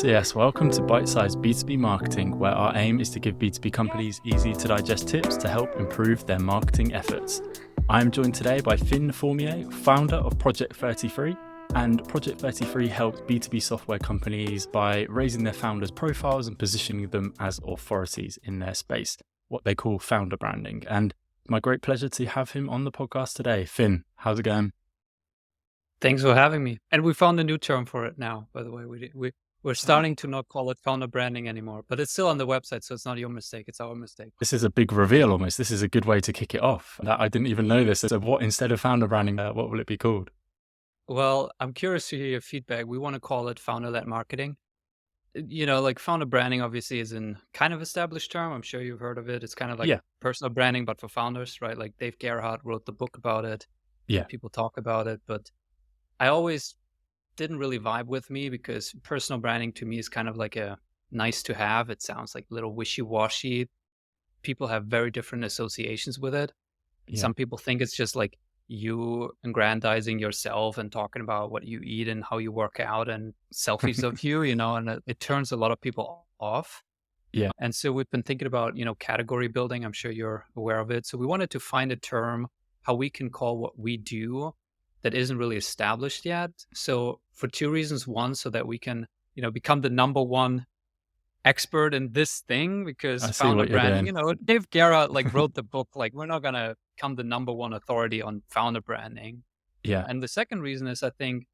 Yes. Welcome to Bite-Sized B2B Marketing, where our aim is to give B2B companies easy to digest tips to help improve their marketing efforts. I am joined today by Thormeier, founder of Project 33. And Project 33 helps B2B software companies by raising their founders' profiles and positioning them as authorities in their space, what they call founder branding. And it's my great pleasure to have him on the podcast today. Finn, how's it going? Thanks for having me. And we found a new term for it now, by the way. We're starting to not call it founder branding anymore, but it's still on the website, so it's not your mistake, it's our mistake. This is a big reveal almost. This is a good way to kick it off. I didn't even know this. So what, instead of founder branding, what will it be called? Well, I'm curious to hear your feedback. We want to call it founder-led marketing. Like founder branding obviously is a kind of established term. I'm sure you've heard of it. It's kind of like personal branding, but for founders, right? Like Dave Gerhardt wrote the book about it. Yeah. People talk about it, but I always didn't really vibe with me because personal branding to me is kind of like a nice to have. It sounds like a little wishy-washy. People have very different associations with it. Yeah. Some people think it's just like you aggrandizing yourself and talking about what you eat and how you work out and selfies of you, and it turns a lot of people off. Yeah. And so we've been thinking about, category building. I'm sure you're aware of it. So we wanted to find a term, how we can call what we do that isn't really established yet. So for two reasons. One, so that we can, become the number one expert in this thing, because founder branding, Dave Gerhardt wrote the book, we're not going to become the number one authority on founder branding. Yeah. And the second reason is I think,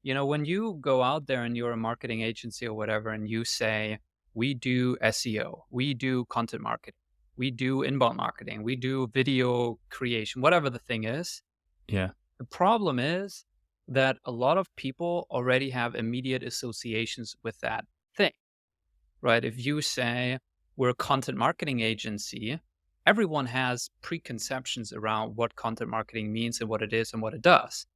when you go out there and you're a marketing agency or whatever, and you say, we do SEO, we do content marketing, we do inbound marketing, we do video creation, whatever the thing is. Yeah. The problem is that a lot of people already have immediate associations with that thing, right? If you say we're a content marketing agency, everyone has preconceptions around what content marketing means and what it is and what it does.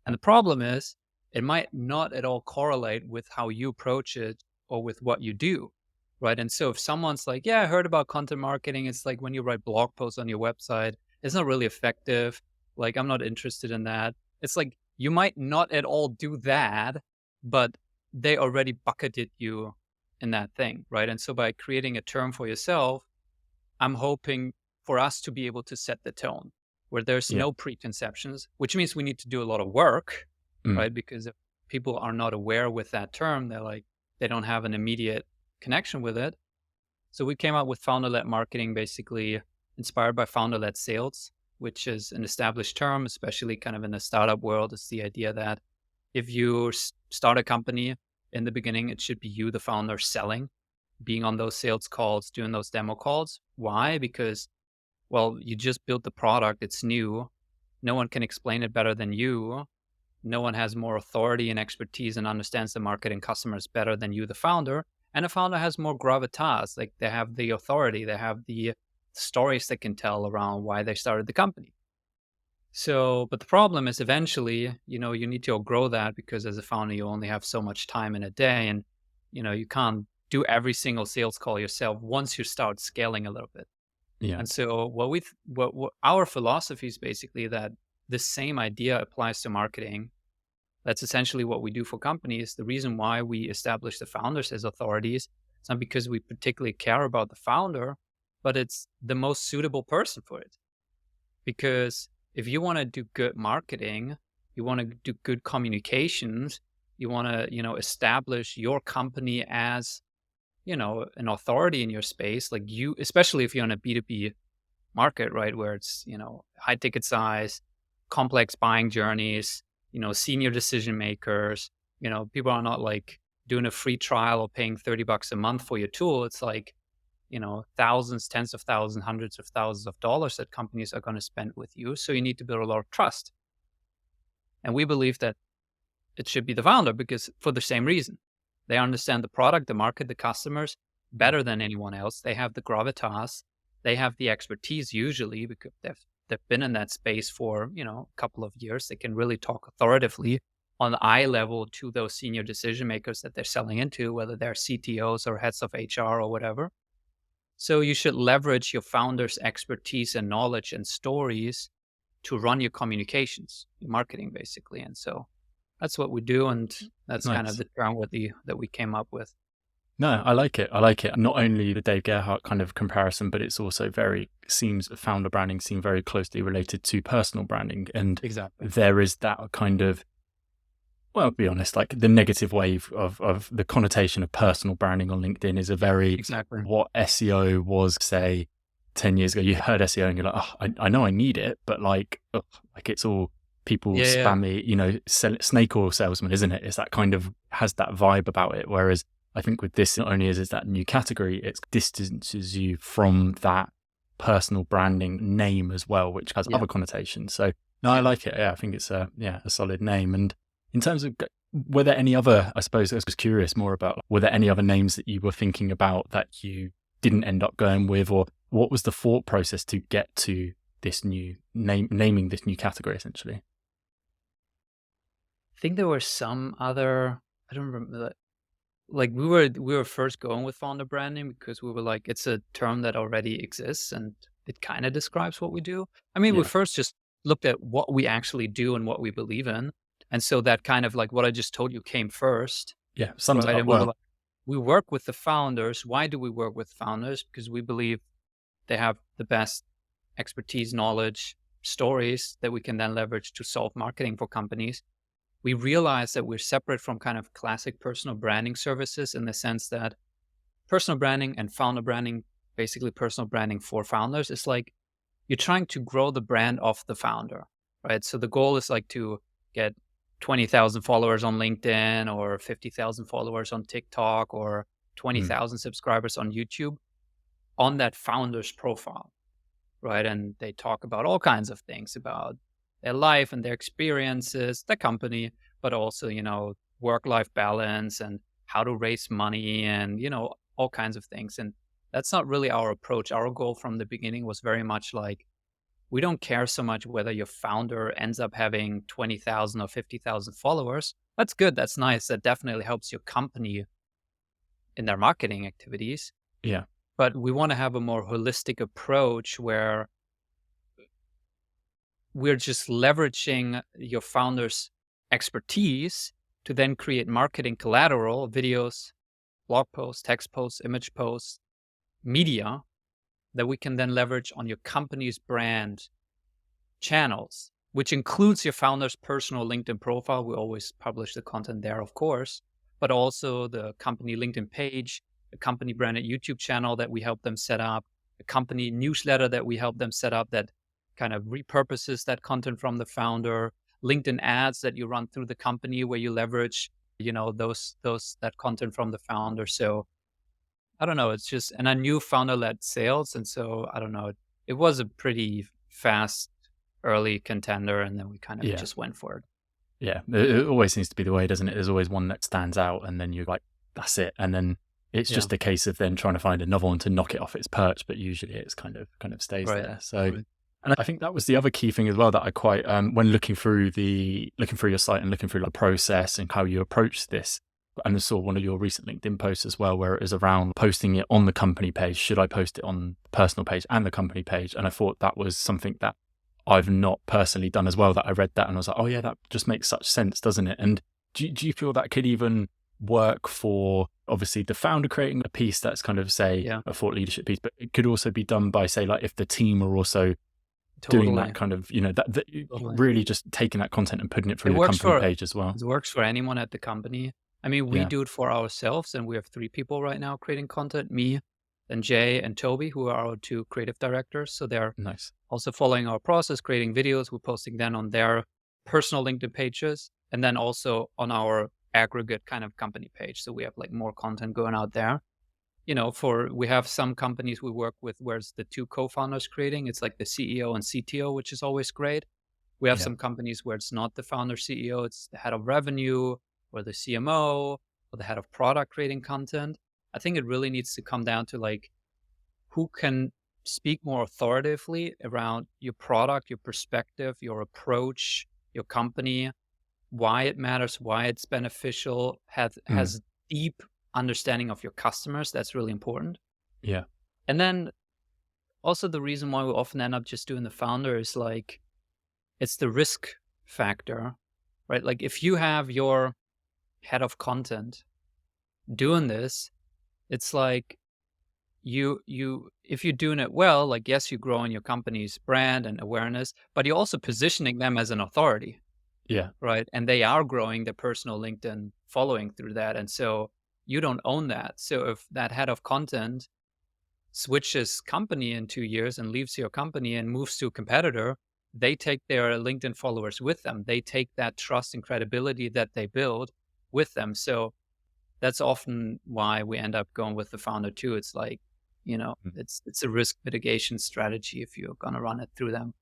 And the problem is it might not at all correlate with how you approach it or with what you do, right? And so if someone's like, yeah, I heard about content marketing, it's like when you write blog posts on your website, it's not really effective. I'm not interested in that. It's like, you might not at all do that, but they already bucketed you in that thing, right? And so by creating a term for yourself, I'm hoping for us to be able to set the tone where there's no preconceptions, which means we need to do a lot of work, right? Because if people are not aware with that term, they don't have an immediate connection with it. So we came out with founder-led marketing, basically inspired by founder-led sales, which is an established term, especially kind of in the startup world. It's the idea that if you start a company in the beginning, it should be you, the founder, selling, being on those sales calls, doing those demo calls. Why? Because, you just built the product. It's new. No one can explain it better than you. No one has more authority and expertise and understands the market and customers better than you, the founder. And a founder has more gravitas. They have the authority. They have the stories they can tell around why they started the company. So, but the problem is eventually, you need to outgrow that, because as a founder, you only have so much time in a day, and, you can't do every single sales call yourself once you start scaling a little bit. Yeah. And so what our philosophy is basically that the same idea applies to marketing. That's essentially what we do for companies. The reason why we establish the founders as authorities, it's not because we particularly care about the founder, but it's the most suitable person for it. Because if you want to do good marketing, you want to do good communications, you want to, establish your company as, an authority in your space, especially if you're in a B2B market, right? Where it's, high ticket size, complex buying journeys, senior decision makers, people are not doing a free trial or paying $30 a month for your tool. It's thousands, tens of thousands, hundreds of thousands of dollars that companies are going to spend with you. So you need to build a lot of trust. And we believe that it should be the founder, because for the same reason, they understand the product, the market, the customers better than anyone else. They have the gravitas. They have the expertise usually, because they've been in that space for, a couple of years. They can really talk authoritatively on eye level to those senior decision makers that they're selling into, whether they're CTOs or heads of HR or whatever. So you should leverage your founder's expertise and knowledge and stories to run your communications, your marketing, basically. And so that's what we do, and that's kind of Nice. the term that we came up with. No, I like it. I like it. Not only the Dave Gerhardt kind of comparison, but it's also seems founder branding seem very closely related to personal branding. And Exactly. there is that kind of, well, I'll be honest, like the negative wave of the connotation of personal branding on LinkedIn is a very, Exactly. what SEO was, say, 10 years ago. You heard SEO and you're like, oh, I know I need it, but like, ugh, like it's all people Yeah. spammy, snake oil salesman, isn't it? It's that kind of, has that vibe about it. Whereas I think with this, not only is it that new category, it distances you from that personal branding name as well, which has Yeah. other connotations. So no, I like it. Yeah, I think it's a solid name. And in terms of, were there any other, I suppose I was curious more about, were there any other names that you were thinking about that you didn't end up going with, or what was the thought process to get to this new naming this new category essentially? I think there were some other, I don't remember, like we were first going with founder branding because we were like, it's a term that already exists and it kind of describes what we do. I mean, we Yeah. first just looked at what we actually do and what we believe in. And so that kind of like what I just told you came first, Yeah. Sums it right? up And we were well. like, we work with the founders. Why do we work with founders? Because we believe they have the best expertise, knowledge, stories that we can then leverage to solve marketing for companies. We realize that we're separate from kind of classic personal branding services in the sense that personal branding and founder branding, basically personal branding for founders, is like you're trying to grow the brand of the founder, right? So the goal is like to get 20,000 followers on LinkedIn or 50,000 followers on TikTok or Mm. 20,000 subscribers on YouTube on that founder's profile, right? And they talk about all kinds of things about their life and their experiences, the company, but also, work-life balance and how to raise money and, all kinds of things. And that's not really our approach. Our goal from the beginning was very much like, we don't care so much whether your founder ends up having 20,000 or 50,000 followers. That's good. That's nice. That definitely helps your company in their marketing activities. Yeah. But we want to have a more holistic approach where we're just leveraging your founder's expertise to then create marketing collateral, videos, blog posts, text posts, image posts, media that we can then leverage on your company's brand channels, which includes your founder's personal LinkedIn profile. We always publish the content there, of course, but also the company LinkedIn page, the company branded YouTube channel that we help them set up, the company newsletter that we help them set up that kind of repurposes that content from the founder, LinkedIn ads that you run through the company where you leverage, those that content from the founder. So I don't know, it's just, and I knew founder-led sales, and so I don't know, it was a pretty fast early contender, and then we kind of Yeah. just went for it. Yeah. It always seems to be the way, doesn't it? There's always one that stands out and then you're like, that's it. And then it's Yeah. just a case of then trying to find another one to knock it off its perch, but usually it's kind of stays Right. there. So, Right. and I think that was the other key thing as well that I quite, when looking through your site and looking through the process and how you approach this, and I saw one of your recent LinkedIn posts as well, where it was around posting it on the company page. Should I post it on the personal page and the company page? And I thought that was something that I've not personally done as well, that I read that and I was like, oh yeah, that just makes such sense, doesn't it? And do you feel that could even work for, obviously, the founder creating a piece that's kind of, say, Yeah. a thought leadership piece, but it could also be done by, say, like if the team are also doing that kind of, that Totally. really just taking that content and putting it through It the works company for- page as well. It works for anyone at the company. I mean, we Yeah. do it for ourselves, and we have 3 people right now creating content, me, then Jay and Toby, who are our 2 creative directors. So they're Nice. also following our process, creating videos. We're posting them on their personal LinkedIn pages, and then also on our aggregate kind of company page. So we have like more content going out there. We have some companies we work with where it's the 2 co-founders creating. It's like the CEO and CTO, which is always great. We have Yeah. some companies where it's not the founder CEO, it's the head of revenue or the CMO or the head of product creating content. I think it really needs to come down to like who can speak more authoritatively around your product, your perspective, your approach, your company, why it matters, why it's beneficial, has deep understanding of your customers. That's really important. Yeah. And then also the reason why we often end up just doing the founder is like it's the risk factor right? Like if you have your head of content doing this, it's like you if you're doing it well, like yes, you're growing your company's brand and awareness, but you're also positioning them as an authority, Yeah. right? And they are growing their personal LinkedIn following through that. And so you don't own that. So if that head of content switches company in 2 years and leaves your company and moves to a competitor, they take their LinkedIn followers with them. They take that trust and credibility that they build with them. So that's often why we end up going with the founder too. It's like, Mm. it's a risk mitigation strategy if you're gonna run it through them.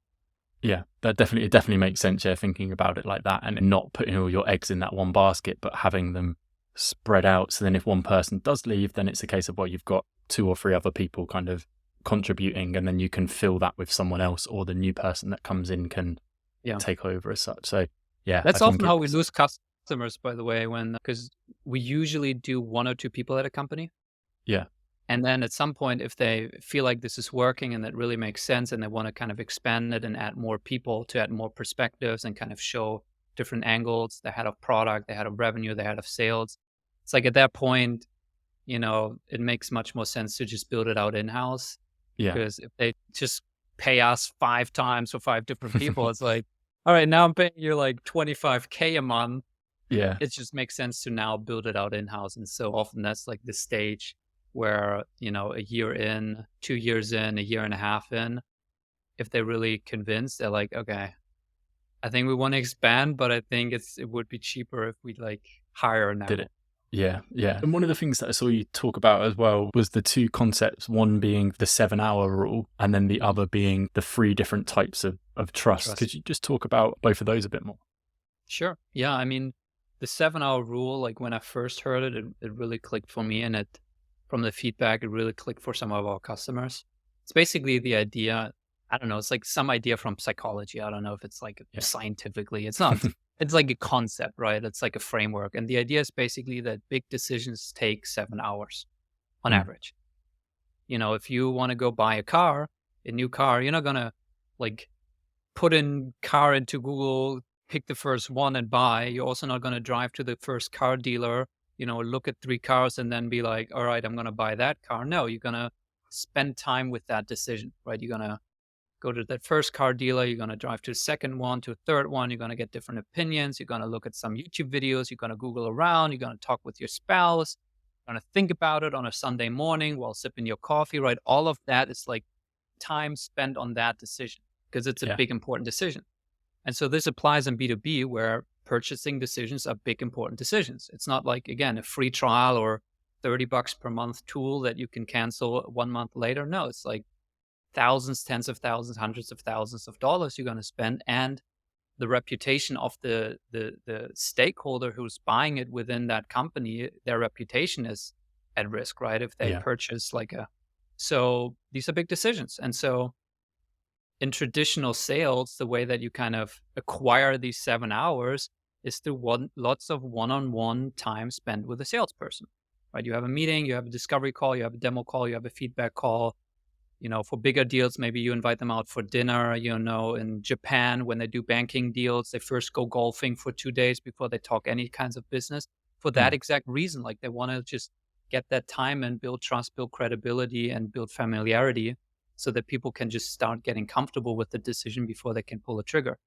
Yeah, it definitely makes sense, yeah, thinking about it like that and not putting all your eggs in that one basket, but having them spread out. So then if one person does leave, then it's a case of, well, you've got 2 or 3 other people kind of contributing, and then you can fill that with someone else, or the new person that comes in can Yeah. take over as such. So yeah, I That's think often how we it's lose customers, by the way, because we usually do 1 or 2 people at a company. yeah, And then at some point, if they feel like this is working and that really makes sense and they want to kind of expand it and add more people to add more perspectives and kind of show different angles, the head of product, the head of revenue, the head of sales. It's like at that point, it makes much more sense to just build it out in-house. yeah. Because if they just pay us 5 times for 5 different people, it's like, all right, now I'm paying you like 25K a month. Yeah. It just makes sense to now build it out in-house. And so often that's like the stage where, a year in, 2 years in, a year and a half in, if they're really convinced, they're like, okay, I think we want to expand, but I think it would be cheaper if we like hire Did now. it. Yeah, yeah. And one of the things that I saw you talk about as well was the 2 concepts, one being the 7-hour rule and then the other being the 3 different types of trust. Trust. Could you just talk about both of those a bit more? Sure. Yeah. I mean, the 7-hour rule, like when I first heard it really clicked for me. And from the feedback, it really clicked for some of our customers. It's basically the idea. I don't know. It's like some idea from psychology. I don't know if it's like Yeah. scientifically, it's not. It's like a concept, right? It's like a framework. And the idea is basically that big decisions take 7 hours on Mm. average. If you want to go buy a new car, you're not going to like put in car into Google, pick the first one and buy. You're also not going to drive to the first car dealer, look at 3 cars and then be like, all right, I'm going to buy that car. No, you're going to spend time with that decision, right? You're going to go to that first car dealer. You're going to drive to the second one, to a third one. You're going to get different opinions. You're going to look at some YouTube videos. You're going to Google around. You're going to talk with your spouse. You're going to think about it on a Sunday morning while sipping your coffee, right? All of that is like time spent on that decision because it's a Yeah. big, important decision. And so this applies in B2B where purchasing decisions are big, important decisions. It's not like, again, a free trial or $30 per month tool that you can cancel 1 month later. No, it's like thousands, tens of thousands, hundreds of thousands of dollars you're going to spend. And the reputation of the stakeholder who's buying it within that company, their reputation is at risk, right? If they Yeah. purchase so these are big decisions. And so in traditional sales, the way that you kind of acquire these 7 hours is through lots of one-on-one time spent with a salesperson, right? You have a meeting, you have a discovery call, you have a demo call, you have a feedback call. For bigger deals, maybe you invite them out for dinner. In Japan, when they do banking deals, they first go golfing for 2 days before they talk any kinds of business for that Mm. exact reason. Like they want to just get that time and build trust, build credibility, and build familiarity so that people can just start getting comfortable with the decision before they can pull a trigger.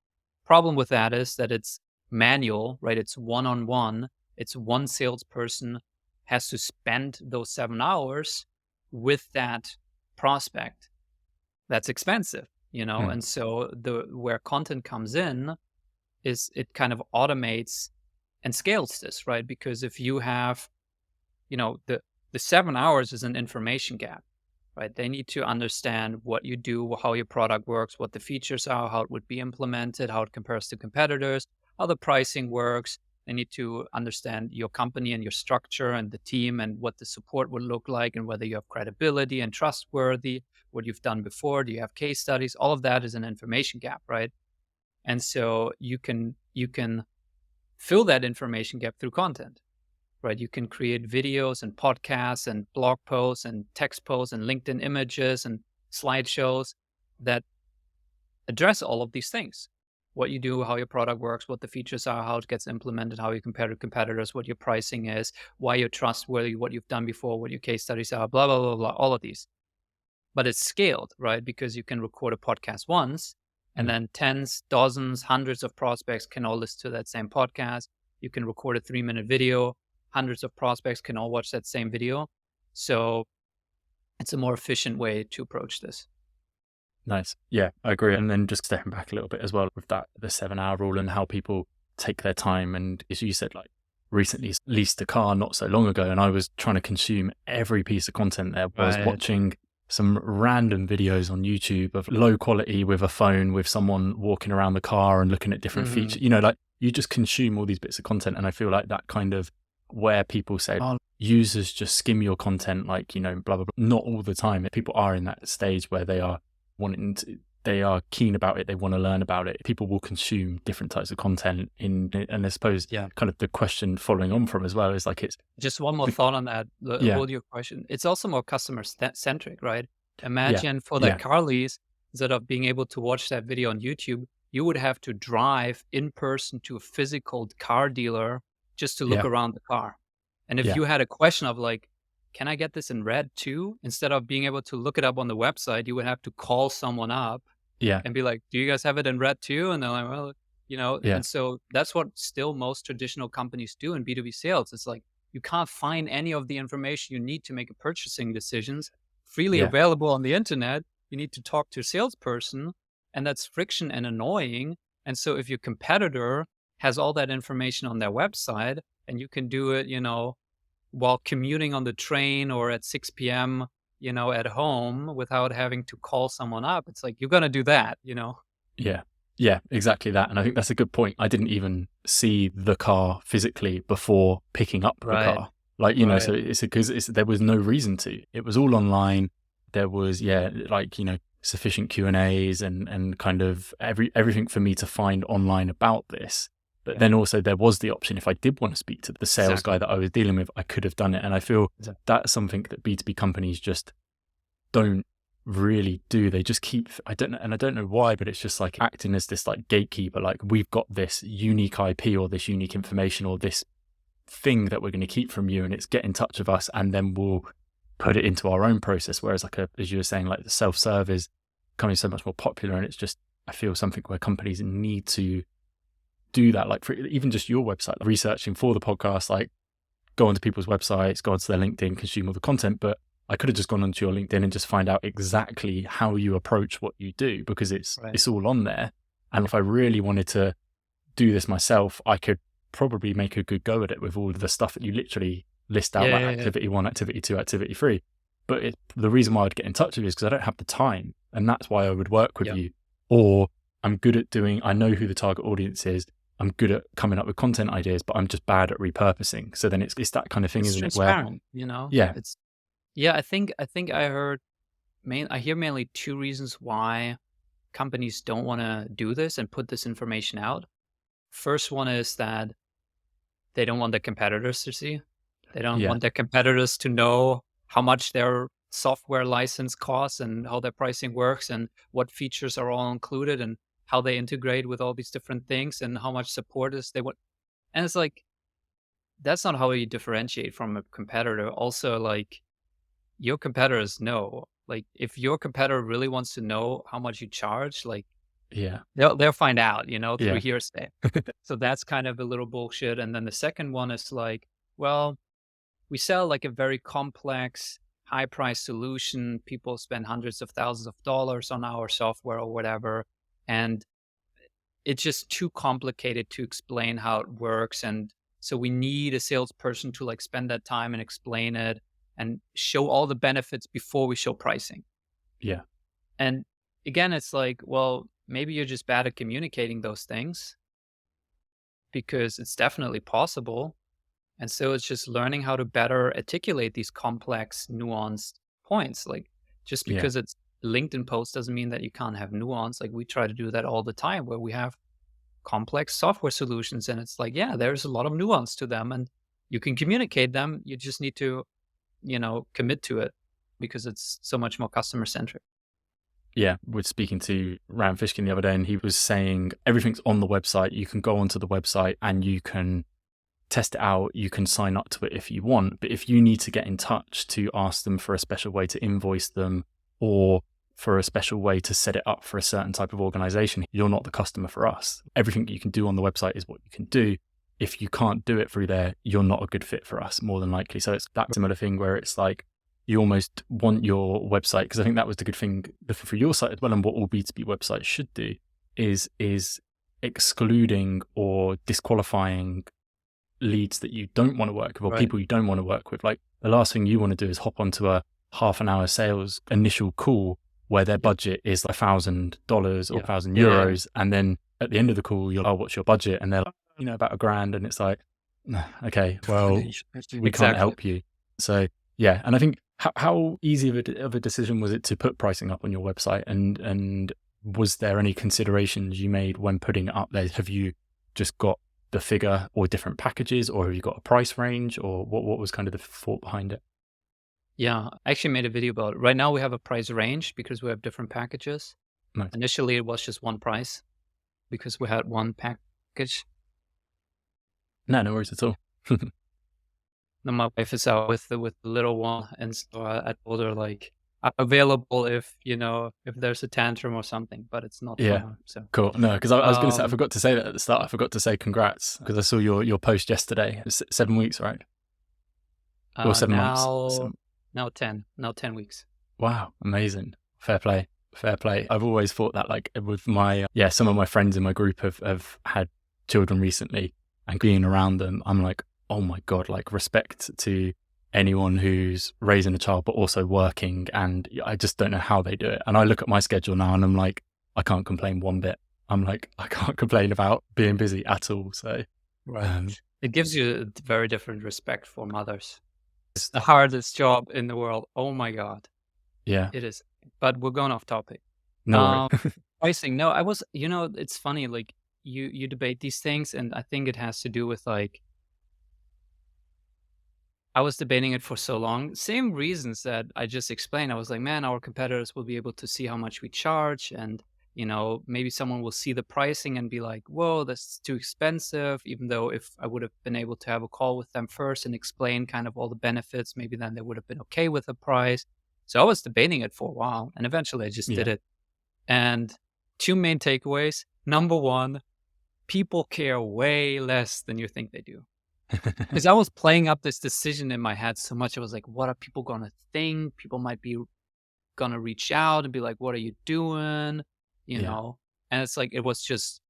Problem with that is that it's manual, right? It's one-on-one. It's one salesperson has to spend those 7 hours with that prospect. That's expensive, Mm. and so where content comes in is it kind of automates and scales this, right? Because if you have, the 7 hours is an information gap, right? They need to understand what you do, how your product works, what the features are, how it would be implemented, how it compares to competitors, how the pricing works. They need to understand your company and your structure and the team and what the support would look like and whether you have credibility and trustworthy, what you've done before. Do you have case studies? All of that is an information gap, right? And so you can fill that information gap through content, right? You can create videos and podcasts and blog posts and text posts and LinkedIn images and slideshows that address all of these things. what you do, how your product works, what the features are, how it gets implemented, how you compare to competitors, what your pricing is, why you're trustworthy, what you've done before, what your case studies are, blah, blah, blah, blah, all of these. But it's scaled, right? Because you can record a podcast once and then tens, dozens, hundreds of prospects can all listen to that same podcast. You can record a 3-minute video. Hundreds of prospects can all watch that same video. So it's a more efficient way to approach this. Nice. Yeah, I agree. And then just stepping back a little bit as well with that, the 7-hour rule and how people take their time. And as you said, like recently leased a car not so long ago, and I was trying to consume every piece of content there. I was watching some random videos on YouTube of low quality with a phone with someone walking around the car and looking at different features, like you just consume all these bits of content. And I feel like that kind of where people say, oh, users just skim your content, like, blah, blah, blah. Not all the time. People are in that stage where they are they are keen about it. They want to learn about it. People will consume different types of content and I suppose kind of the question following on from as well is like, it's just one more thought on that. Hold your question. It's also more customer centric, right? Imagine for that car lease, instead of being able to watch that video on YouTube, you would have to drive in person to a physical car dealer just to look around the car. And if you had a question of like, can I get this in red too? Instead of being able to look it up on the website, you would have to call someone up and be like, do you guys have it in red too? And they're like, well, and so that's what still most traditional companies do in B2B sales. It's like, you can't find any of the information you need to make a purchasing decisions freely available on the internet. You need to talk to a salesperson, and that's friction and annoying. And so if your competitor has all that information on their website and you can do it, while commuting on the train or at 6 p.m., at home without having to call someone up, it's like, you're going to do that, Yeah, exactly that. And I think that's a good point. I didn't even see the car physically before picking up the car. Like, so it's because there was no reason to. It was all online. There was, sufficient Q&As and kind of everything for me to find online about this. But then also there was the option, if I did want to speak to the sales guy that I was dealing with, I could have done it. And I feel that's something that B2B companies just don't really do. They just keep, I don't know why, but it's just like acting as this like gatekeeper, like we've got this unique IP or this unique information or this thing that we're going to keep from you, and it's get in touch with us and then we'll put it into our own process. Whereas as you were saying, like the self-serve is becoming so much more popular, and it's just, I feel something where companies need to do that, like for even just your website, researching for the podcast, like go onto people's websites, go onto their LinkedIn, consume all the content. But I could have just gone onto your LinkedIn and just find out exactly how you approach what you do, because it's all on there. And if I really wanted to do this myself, I could probably make a good go at it with all of the stuff that you literally list out, activity 1, activity 2, activity 3. But the reason why I'd get in touch with you is because I don't have the time, and that's why I would work with you. Or I'm good at I know who the target audience is. I'm good at coming up with content ideas, but I'm just bad at repurposing. So then it's that kind of thing, isn't it? Where, I think I hear mainly 2 reasons why companies don't want to do this and put this information out. First one is that they don't want their competitors to see. They don't want their competitors to know how much their software license costs and how their pricing works and what features are all included and how they integrate with all these different things and how much support is they want. And it's like, that's not how you differentiate from a competitor. Also, like, your competitors know, like, if your competitor really wants to know how much you charge, like, they'll find out, through hearsay. So that's kind of a little bullshit. And then the second one is like, well, we sell like a very complex, high price solution. People spend hundreds of thousands of dollars on our software or whatever. And it's just too complicated to explain how it works. And so we need a salesperson to like spend that time and explain it and show all the benefits before we show pricing. Yeah. And again, it's like, well, maybe you're just bad at communicating those things, because it's definitely possible. And so it's just learning how to better articulate these complex, nuanced points. Like, just because it's LinkedIn post doesn't mean that you can't have nuance. Like, we try to do that all the time where we have complex software solutions, and it's like, there's a lot of nuance to them and you can communicate them. You just need to, commit to it, because it's so much more customer centric. Yeah, we're speaking to Ram Fishkin the other day, and he was saying everything's on the website. You can go onto the website and you can test it out. You can sign up to it if you want. But if you need to get in touch to ask them for a special way to invoice them or for a special way to set it up for a certain type of organization, you're not the customer for us. Everything you can do on the website is what you can do. If you can't do it through there, you're not a good fit for us, more than likely. So it's that similar thing where it's like, you almost want your website, because I think that was the good thing for your site as well, and what all B2B websites should do is excluding or disqualifying leads that you don't want to work with or people you don't want to work with. Like the last thing you want to do is hop onto a half an hour sales initial call where their budget is like $1,000 or €1,000. And then at the end of the call, you're like, oh, what's your budget? And they're like, about $1,000. And it's like, okay, well, we can't help you. So yeah. And I think how easy of a decision was it to put pricing up on your website? And was there any considerations you made when putting it up there? Have you just got the figure or different packages, or have you got a price range, or what was kind of the thought behind it? Yeah, I actually made a video about it. Right now we have a price range because we have different packages. Nice. Initially it was just one price because we had one package. No worries at all. Now my wife is out with the little one, and so I told her like I'm available if there's a tantrum or something, but it's not. Yeah, fun, so cool. No, because I was going to say, I forgot to say that at the start. I forgot to say congrats because I saw your post yesterday. It's 7 weeks, right? Or 7 months. Now 10 weeks. Wow, amazing. Fair play. I've always thought that, like, with my some of my friends in my group have had children recently, and being around them, I'm like, oh my God, like respect to anyone who's raising a child, but also working. And I just don't know how they do it. And I look at my schedule now and I'm like, I can't complain one bit. I'm like, I can't complain about being busy at all. So it gives you a very different respect for mothers. It's the hardest job in the world. Oh my God. Yeah, it is. But we're going off topic. No, pricing. No, I was, it's funny. Like you debate these things, and I think it has to do with like, I was debating it for so long. Same reasons that I just explained. I was like, man, our competitors will be able to see how much we charge. And, maybe someone will see the pricing and be like, whoa, that's too expensive. Even though if I would have been able to have a call with them first and explain kind of all the benefits, maybe then they would have been okay with the price. So I was debating it for a while, and eventually I just did it. And two main takeaways. Number one, people care way less than you think they do. Because I was playing up this decision in my head so much. I was like, what are people going to think? People might be going to reach out and be like, what are you doing? You know? And it's like, it was just,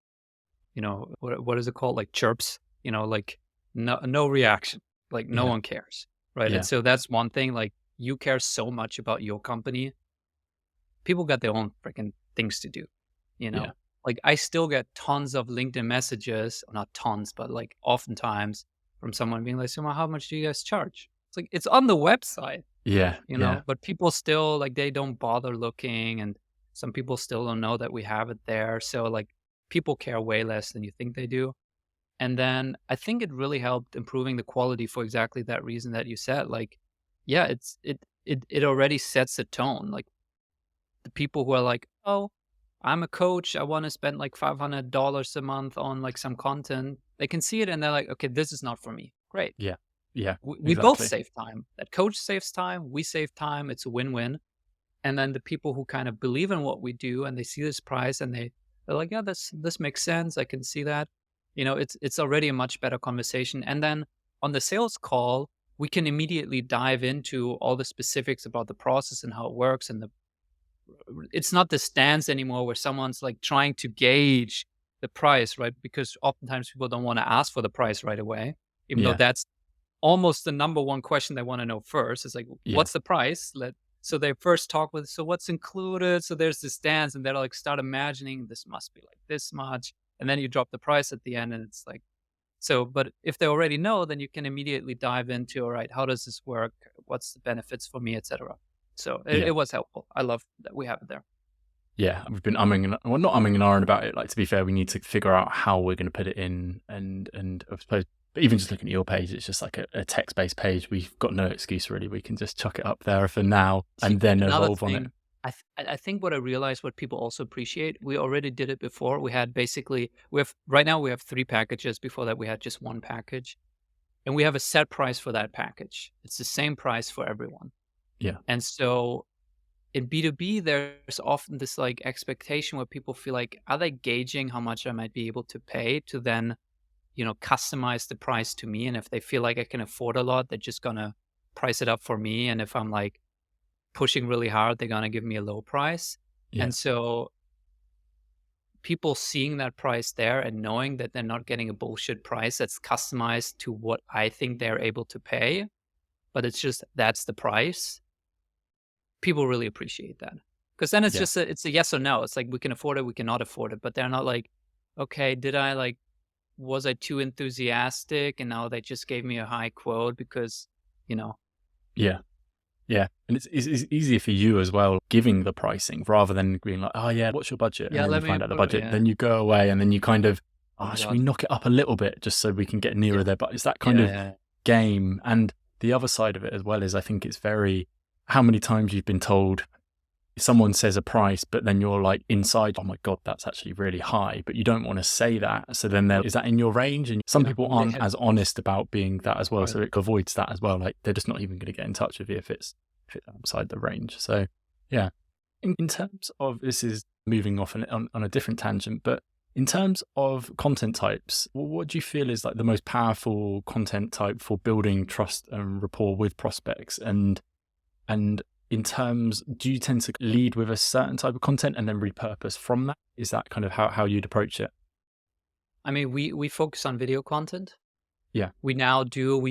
what is it called? Like chirps, like no reaction, like no one cares. Right. And so that's one thing, like you care so much about your company. People got their own freaking things to do, Like I still get tons of LinkedIn messages, not tons, but like oftentimes from someone being like, so how much do you guys charge? It's like, it's on the website, but people still like, they don't bother looking, and some people still don't know that we have it there. So like people care way less than you think they do. And then I think it really helped improving the quality for exactly that reason that you said. Like, it already sets a tone. Like the people who are like, oh, I'm a coach, I want to spend like $500 a month on like some content. They can see it and they're like, okay, this is not for me. Great. Yeah. We both save time. That coach saves time. We save time. It's a win-win. And then the people who kind of believe in what we do and they see this price and they're like, yeah, this makes sense. I can see that. It's already a much better conversation. And then on the sales call, we can immediately dive into all the specifics about the process and how it works. And it's not the stance anymore where someone's like trying to gauge the price, right? Because oftentimes people don't want to ask for the price right away, even though that's almost the number one question they want to know first. It's like, what's the price? So they first talk with, so what's included? So there's this dance, and they'll like start imagining this must be like this much. And then you drop the price at the end and it's like, so, but if they already know, then you can immediately dive into, all right, how does this work? What's the benefits for me, etc. So it was helpful. I love that we have it there. Yeah, we've been not umming and ahhing about it. Like, to be fair, we need to figure out how we're going to put it in, and I suppose, but even just looking at your page, it's just like a text-based page. We've got no excuse really. We can just chuck it up there for now and then evolve on it. I think what I realized, what people also appreciate, we already did it before. We had basically, we have right now we have 3 packages. Before that, we had just 1 package, and we have a set price for that package. It's the same price for everyone. Yeah. And so in B2B, there's often this like expectation where people feel like, are they gauging how much I might be able to pay to then, customize the price to me? And if they feel like I can afford a lot, they're just gonna price it up for me. And if I'm like pushing really hard, they're gonna give me a low price. Yeah. And so people seeing that price there and knowing that they're not getting a bullshit price that's customized to what I think they're able to pay, but it's just that's the price. People really appreciate that, because then it's Yeah. just it's a yes or no. It's like we can afford it, we cannot afford it, but they're not like, okay, did I like was I too enthusiastic and now they just gave me a high quote because you know Yeah. Yeah. And it's easier for you as well, giving the pricing rather than being like, oh, yeah, what's your budget? And yeah, then you let me find out the put it, budget. yeah. Then you go away and then you kind of, Oh my should we god. knock it up a little bit just so we can get Yeah, nearer there? But it's that kind yeah, of yeah. game. And the other side of it as well is I think it's very, how many times you've been told someone says a price, but then you're like inside, oh my God, that's actually really high, but you don't want to say that. So then is that in your range? And some people They aren't had as honest about being that as well. right. So it avoids that as well. Like they're just not even going to get in touch with you if it's outside the range. So yeah, in terms of, this is moving off on a different tangent, but in terms of content types, what do you feel is like the most powerful content type for building trust and rapport with prospects? And in terms, do you tend to lead with a certain type of content and then repurpose from that? Is that kind of how you'd approach it? I mean, we focus on video content. Yeah. We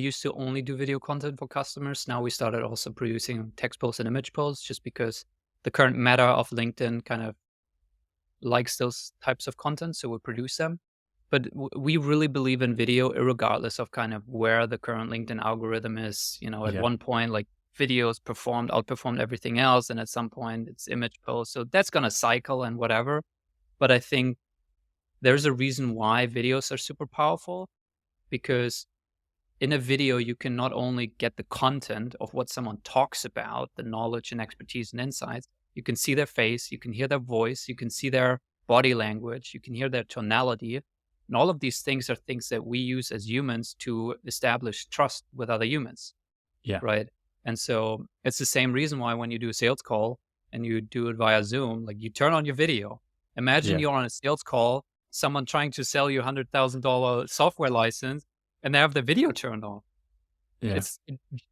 used to only do video content for customers. Now we started also producing text posts and image posts just because the current meta of LinkedIn kind of likes those types of content. So we produce them. But we really believe in video, regardless of kind of where the current LinkedIn algorithm is. At Yeah. one point, like videos outperformed everything else. And at some point, it's image posts. So that's going to cycle and whatever. But I think there's a reason why videos are super powerful, because in a video, you can not only get the content of what someone talks about, the knowledge and expertise and insights, you can see their face, you can hear their voice, you can see their body language, you can hear their tonality. And all of these things are things that we use as humans to establish trust with other humans, Yeah. right? And so it's the same reason why when you do a sales call and you do it via Zoom, like you turn on your video. Imagine Yeah. you're on a sales call, someone trying to sell you $100,000 software license, and they have the video turned on. Yeah.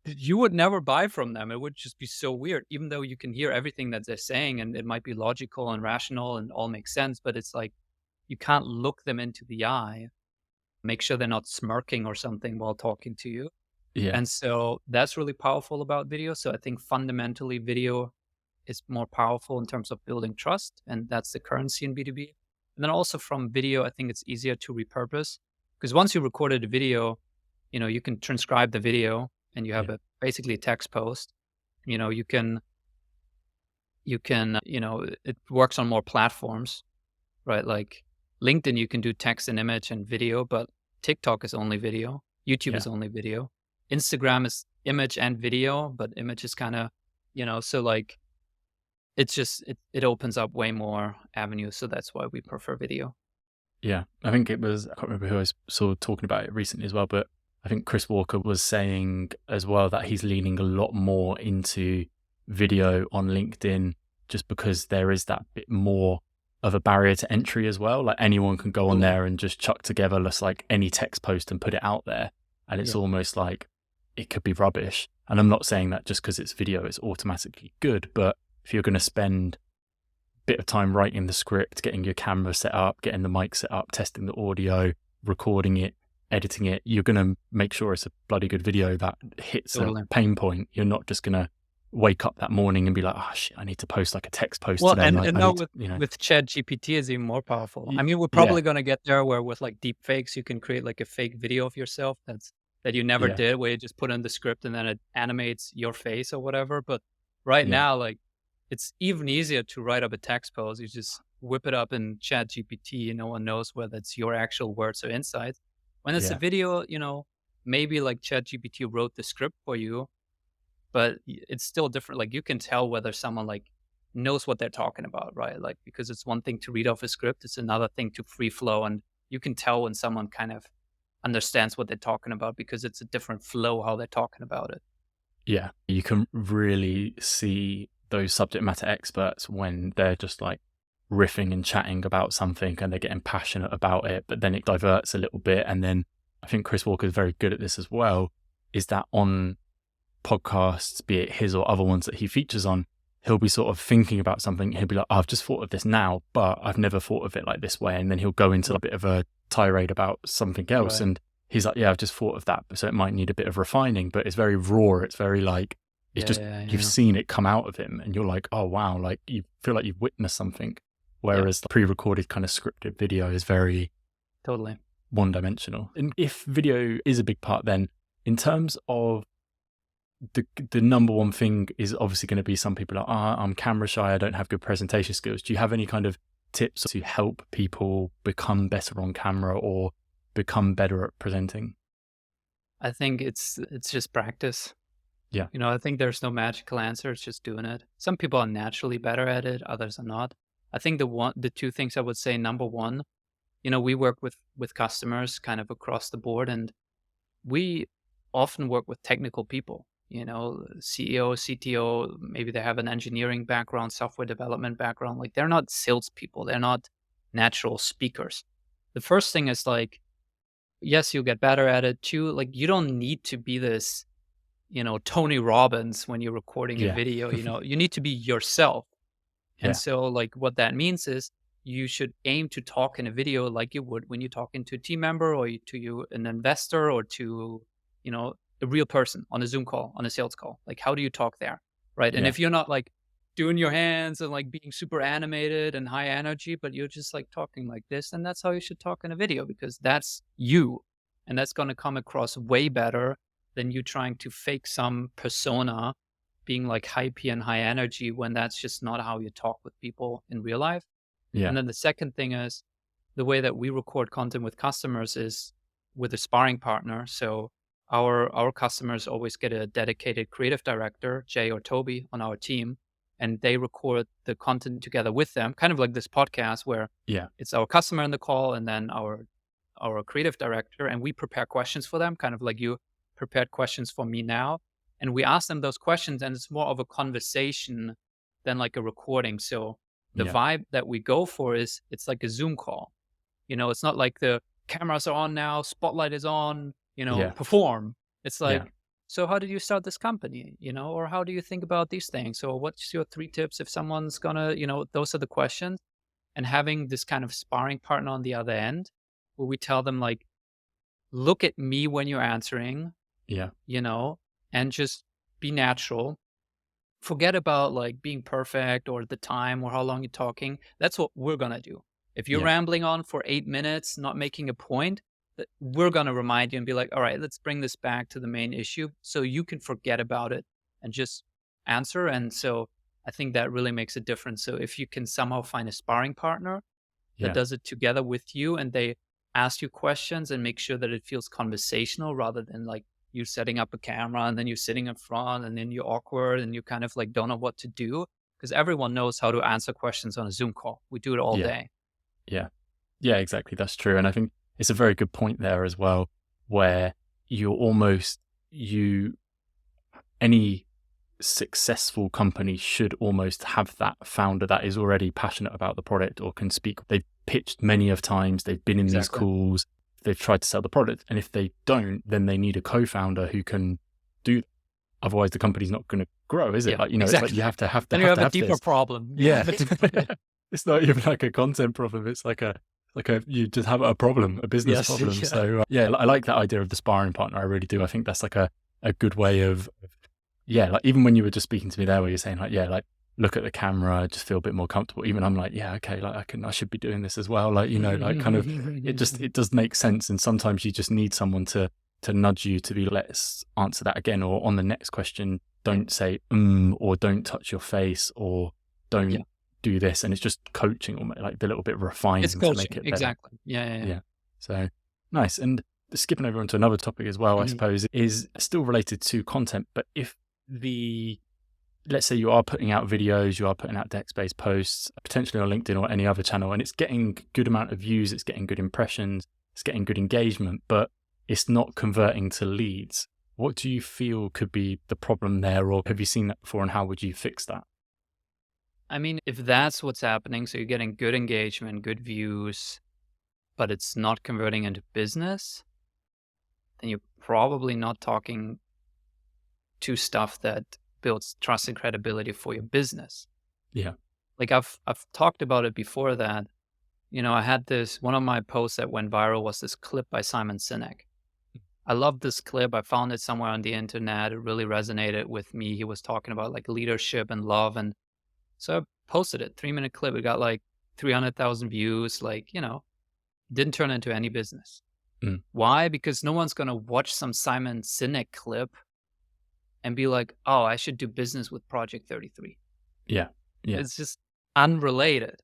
You would never buy from them. It would just be so weird, even though you can hear everything that they're saying and it might be logical and rational and all makes sense. But it's like, you can't look them into the eye, make sure they're not smirking or something while talking to you. Yeah. And so that's really powerful about video. So I think fundamentally video is more powerful in terms of building trust. And that's the currency in B2B. And then also from video, I think it's easier to repurpose, because once you recorded a video, you can transcribe the video and you have basically a text post. You can, it works on more platforms, right? Like LinkedIn, you can do text and image and video, but TikTok is only video. YouTube is only video. Instagram is image and video, but image is kind of, so like, it's just, it opens up way more avenues. So that's why we prefer video. Yeah. I think it was, I can't remember who I saw talking about it recently as well, but I think Chris Walker was saying as well that he's leaning a lot more into video on LinkedIn just because there is that bit more of a barrier to entry as well. Like anyone can go on there and just chuck together just like any text post and put it out there. And it's almost like it could be rubbish. And I'm not saying that just because it's video, it's automatically good. But if you're going to spend a bit of time writing the script, getting your camera set up, getting the mic set up, testing the audio, recording it, editing it, you're going to make sure it's a bloody good video that hits a pain point. You're not just going to wake up that morning and be like, oh shit, I need to post like a text post today. And like, now with ChatGPT is even more powerful. I mean, we're Yeah. probably going to get there where with like deep fakes, you can create like a fake video of yourself that you never did, where you just put in the script and then it animates your face or whatever. But right now, like it's even easier to write up a text post. You just whip it up in ChatGPT. No one knows whether it's your actual words or insights. When it's a video, maybe like ChatGPT wrote the script for you, but it's still different. Like you can tell whether someone like knows what they're talking about, right? Like, because it's one thing to read off a script, it's another thing to free flow. And you can tell when someone kind of understands what they're talking about because it's a different flow how they're talking about it. Yeah, you can really see those subject matter experts when they're just like riffing and chatting about something and they're getting passionate about it, but then it diverts a little bit. And then I think Chris Walker is very good at this as well, is that on podcasts, be it his or other ones that he features on, he'll be sort of thinking about something. He'll be like, oh, I've just thought of this now, but I've never thought of it like this way. And then he'll go into a bit of a tirade about something else. Right. And he's like, yeah, I've just thought of that. So it might need a bit of refining, but it's very raw. It's very like, it's just, you've seen it come out of him and you're like, oh, wow. Like you feel like you've witnessed something. Whereas the pre-recorded kind of scripted video is very totally one-dimensional. And if video is a big part, then in terms of the number one thing is obviously going to be some people are, I'm camera shy, I don't have good presentation skills. Do you have any kind of tips to help people become better on camera or become better at presenting? I think it's just practice. Yeah. I think there's no magical answer. It's just doing it. Some people are naturally better at it. Others are not. I think the two things I would say, number one, we work with customers kind of across the board, and we often work with technical people, CEO, CTO, maybe they have an engineering background, software development background. Like they're not salespeople. They're not natural speakers. The first thing is like, yes, you'll get better at it too. Like you don't need to be this, Tony Robbins when you're recording a video, you need to be yourself. And so like what that means is you should aim to talk in a video like you would when you talk into a team member or to an investor or to, a real person on a Zoom call, on a sales call. Like how do you talk there? Right. And if you're not like doing your hands and like being super animated and high energy, but you're just like talking like this, then that's how you should talk in a video because that's you. And that's going to come across way better than you trying to fake some persona being like hypey and high energy when that's just not how you talk with people in real life. Yeah. And then the second thing is the way that we record content with customers is with a sparring partner. So our customers always get a dedicated creative director, Jay or Toby, on our team, and they record the content together with them, kind of like this podcast where it's our customer in the call and then our creative director, and we prepare questions for them, kind of like you prepared questions for me now. And we ask them those questions, and it's more of a conversation than like a recording. So the vibe that we go for is it's like a Zoom call. It's not like the cameras are on now, spotlight is on, perform. It's like, so how did you start this company? Or how do you think about these things? Or what's your 3 tips if someone's gonna, those are the questions. And having this kind of sparring partner on the other end where we tell them like, look at me when you're answering, and just be natural. Forget about like being perfect or the time or how long you're talking. That's what we're going to do. If you're rambling on for 8 minutes, not making a point, we're going to remind you and be like, all right, let's bring this back to the main issue so you can forget about it and just answer. And so I think that really makes a difference. So if you can somehow find a sparring partner that does it together with you and they ask you questions and make sure that it feels conversational rather than like you setting up a camera and then you're sitting in front and then you're awkward and you kind of like don't know what to do, because everyone knows how to answer questions on a Zoom call. We do it all day. Yeah, exactly. That's true. And I think it's a very good point there as well, where any successful company should almost have that founder that is already passionate about the product or can speak. They've pitched many of times, they've been in these calls, they've tried to sell the product. And if they don't, then they need a co-founder who can do. Otherwise the company's not going to grow, is it? Like, it's like you have to have then you have a deeper problem. It's not even like a content problem. It's like you just have a problem, a business problem. So I like that idea of the sparring partner. I really do. I think that's like a good way of like even when you were just speaking to me there, where you're saying like look at the camera, just feel a bit more comfortable. Even I'm like, okay, like I should be doing this as well. Like, like kind of, it does make sense. And sometimes you just need someone to nudge you to be, let's answer that again. Or on the next question, don't say, or don't touch your face or don't do this. And it's just coaching or like the little bit of refining to make it better. Exactly. Yeah. So nice. And skipping over onto another topic as well, I suppose, is still related to content, but if the let's say you are putting out videos, you are putting out text-based posts, potentially on LinkedIn or any other channel, and it's getting good amount of views, it's getting good impressions, it's getting good engagement, but it's not converting to leads. What do you feel could be the problem there, or have you seen that before, and how would you fix that? I mean, if that's what's happening, so you're getting good engagement, good views, but it's not converting into business, then you're probably not talking to stuff that builds trust and credibility for your business. Yeah. Like I've talked about it before that, I had one of my posts that went viral was this clip by Simon Sinek. I love this clip. I found it somewhere on the internet. It really resonated with me. He was talking about like leadership and love. And so I posted it, 3-minute clip. It got like 300,000 views, didn't turn into any business. Mm. Why? Because no one's going to watch some Simon Sinek clip and be like, oh, I should do business with Project 33. Yeah. Yeah. It's just unrelated.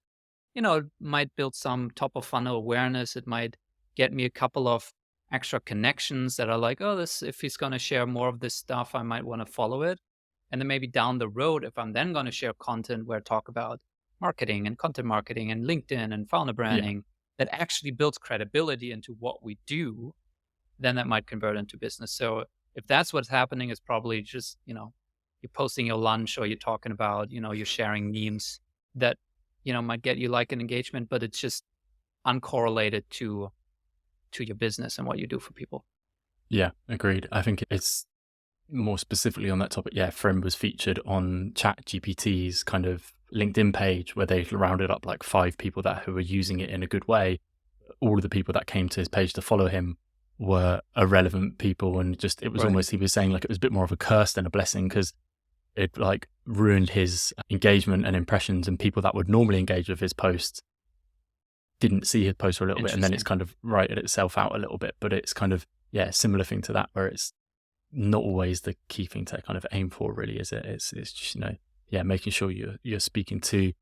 It might build some top of funnel awareness. It might get me a couple of extra connections that are like, oh, if he's going to share more of this stuff, I might want to follow it. And then maybe down the road, if I'm then going to share content where I talk about marketing and content marketing and LinkedIn and founder branding that actually builds credibility into what we do, then that might convert into business. So if that's what's happening, it's probably just, you're posting your lunch or you're talking about, you're sharing memes that, might get you like an engagement, but it's just uncorrelated to your business and what you do for people. Yeah, agreed. I think it's more specifically on that topic. Yeah, Friend was featured on ChatGPT's kind of LinkedIn page where they rounded up like 5 people who were using it in a good way. All of the people that came to his page to follow him were irrelevant people, and just it was almost, he was saying like it was a bit more of a curse than a blessing, because it like ruined his engagement and impressions, and people that would normally engage with his posts didn't see his post for a little bit, and then it's kind of righted itself out a little bit. But it's kind of, similar thing to that, where it's not always the key thing to kind of aim for, really, is it? It's just, making sure you're speaking to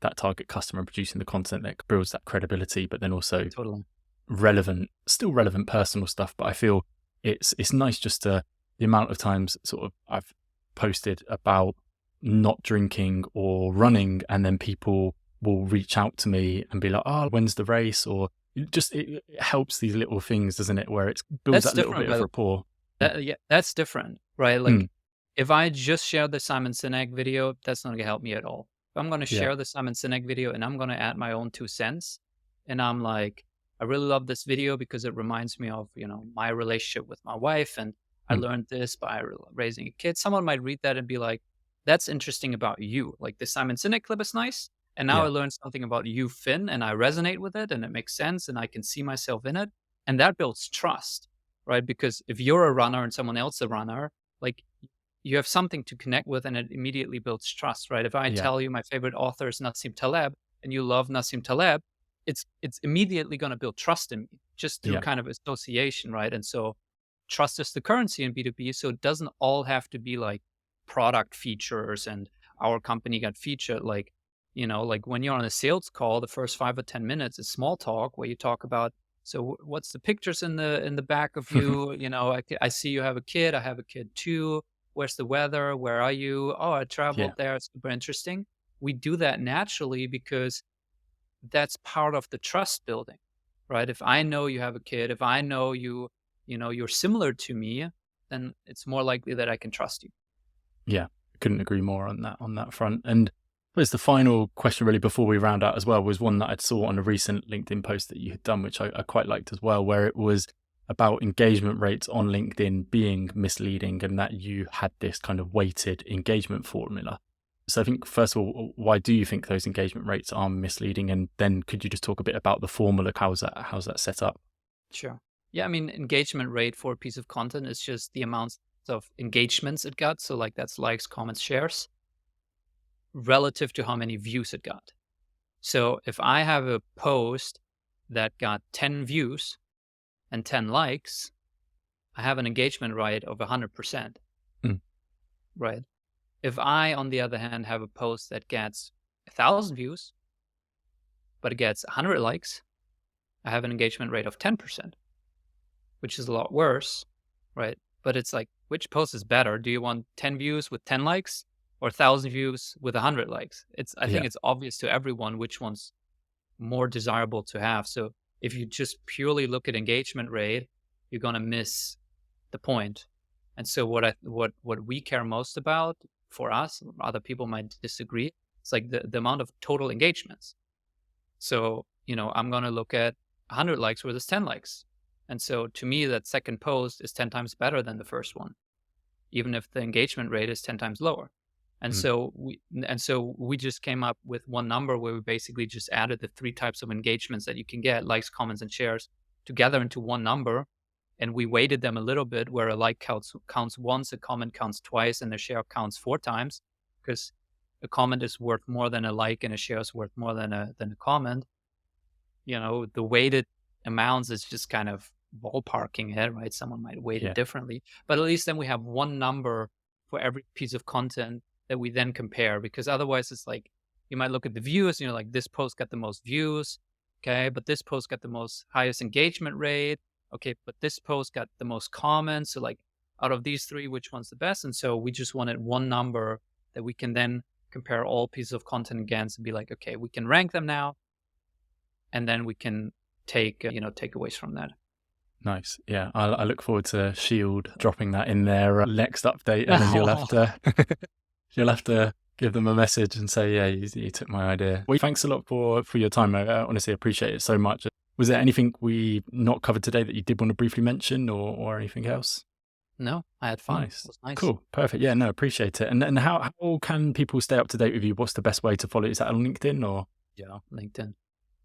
that target customer and producing the content that builds that credibility, but then also still relevant personal stuff. But I feel it's nice just the amount of times sort of I've posted about not drinking or running, and then people will reach out to me and be like, oh, when's the race? Or just it helps, these little things, doesn't it, where it builds that little bit of rapport. That's different, right? Like if I just share the Simon Sinek video, that's not going to help me at all. If I'm going to share the Simon Sinek video and I'm going to add my own 2 cents, and I'm like, I really love this video because it reminds me of, my relationship with my wife, and I learned this by raising a kid. Someone might read that and be like, that's interesting about you. Like the Simon Sinek clip is nice. And now I learned something about you, Finn, and I resonate with it and it makes sense and I can see myself in it. And that builds trust, right? Because if you're a runner and someone else is a runner, like you have something to connect with, and it immediately builds trust, right? If I tell you my favorite author is Nassim Taleb and you love Nassim Taleb, it's immediately going to build trust in me just through kind of association, right? And so trust is the currency in B2B. So it doesn't all have to be like product features and our company got featured. Like when you're on a sales call, the first 5 or 10 minutes is small talk where you talk about, so what's the pictures in the back of you? I see you have a kid. I have a kid too. Where's the weather? Where are you? Oh, I traveled there. It's super interesting. We do that naturally because that's part of the trust building, right? If I know you have a kid, if I know you're similar to me, then it's more likely that I can trust you. Yeah, couldn't agree more on that front. And I suppose the final question really before we round out as well was one that I saw on a recent LinkedIn post that you had done, which I quite liked as well, where it was about engagement rates on LinkedIn being misleading and that you had this kind of weighted engagement formula. So I think, first of all, why do you think those engagement rates are misleading? And then could you just talk a bit about the formula? How's that set up? Sure. Yeah, I mean, engagement rate for a piece of content is just the amount of engagements it got. So like that's likes, comments, shares, relative to how many views it got. So if I have a post that got 10 views and 10 likes, I have an engagement rate of 100%. Right? If I, on the other hand, have a post that gets 1,000 views, but it gets 100 likes, I have an engagement rate of 10%, which is a lot worse, right? But it's like, which post is better? Do you want 10 views with 10 likes or 1,000 views with 100 likes. I think Yeah. it's obvious to everyone which one's more desirable to have. So if you just purely look at engagement rate, you're gonna miss the point. And so what we care most about for us, other people might disagree, it's like the amount of total engagements. So, I'm gonna look at 100 likes versus 10 likes. And so to me, that second post is 10 times better than the first one, even if the engagement rate is 10 times lower. And Mm. so we just came up with one number where we basically just added the 3 types of engagements that you can get, likes, comments, and shares, together into one number. And we weighted them a little bit, where a like counts once, a comment counts twice, and a share counts 4 times, because a comment is worth more than a like and a share is worth more than a comment. The weighted amounts is just kind of ballparking it, right? Someone might weight Yeah. it differently, but at least then we have one number for every piece of content that we then compare, because otherwise it's like, you might look at the views, like, this post got the most views, okay, but this post got the most highest engagement rate, okay, but this post got the most comments. So, like, out of these 3, which one's the best? And so we just wanted one number that we can then compare all pieces of content against and be like, okay, we can rank them now, and then we can take takeaways from that. Nice. Yeah. I look forward to Shield dropping that in their next update, and then you'll have to you'll have to give them a message and say, yeah, you took my idea. Well, thanks a lot for your time. I honestly appreciate it so much. Was there anything we not covered today that you did want to briefly mention, or anything else? No, I had fun. Nice. It was nice. Cool. Perfect. Yeah, no, appreciate it. And how can people stay up to date with you? What's the best way to follow? Is that on LinkedIn or? Yeah, LinkedIn.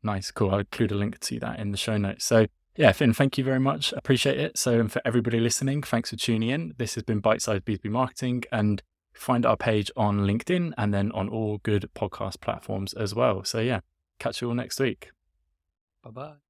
Nice. Cool. I'll include a link to that in the show notes. So yeah, Finn, thank you very much. Appreciate it. So, and for everybody listening, thanks for tuning in. This has been Bite Size B2B Marketing, and find our page on LinkedIn and then on all good podcast platforms as well. So yeah, catch you all next week. Bye-bye.